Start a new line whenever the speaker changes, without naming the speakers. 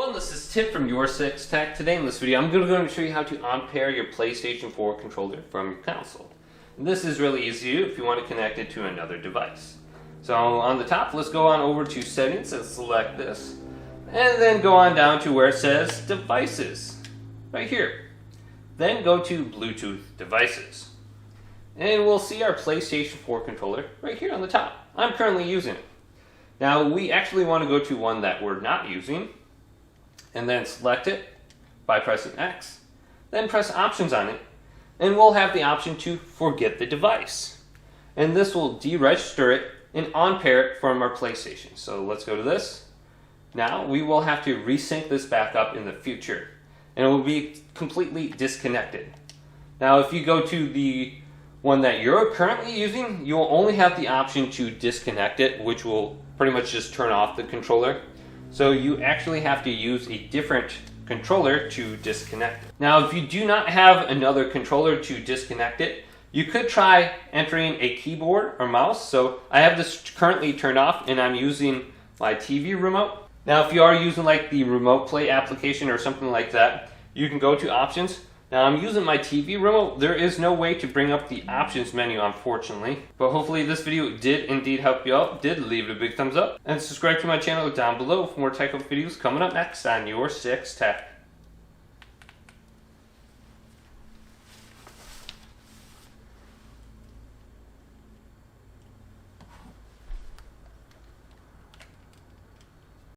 everyone, this is Tim from Your 6 Tech. Today in this video I'm going to show you how to unpair your PlayStation 4 controller from your console. And this is really easy if you want to connect it to another device. So on the top, let's go on over to settings and select this. And then go on down to where it says devices, right here. Then go to Bluetooth devices. And we'll see our PlayStation 4 controller right here on the top. I'm currently using it. Now we actually want to go to one that we're not using, and then select it by pressing X. Then press options on it, and we'll have the option to forget the device. And this will deregister it and unpair it from our PlayStation. So let's go to this. Now we will have to resync this back up in the future, and it will be completely disconnected. Now if you go to the one that you're currently using, you will only have the option to disconnect it, which will pretty much just turn off the controller. So you actually have to use a different controller to disconnect it. Now if you do not have another controller to disconnect it, you could try entering a keyboard or mouse. So I have this currently turned off and I'm using my TV remote. Now if you are using like the remote play application or something like that, you can go to options. Now I'm using my TV remote. There is no way to bring up the options menu, unfortunately. But hopefully this video did indeed help you out. Did leave it a big thumbs up. And subscribe to my channel down below for more tech videos coming up next on Your 6 Tech.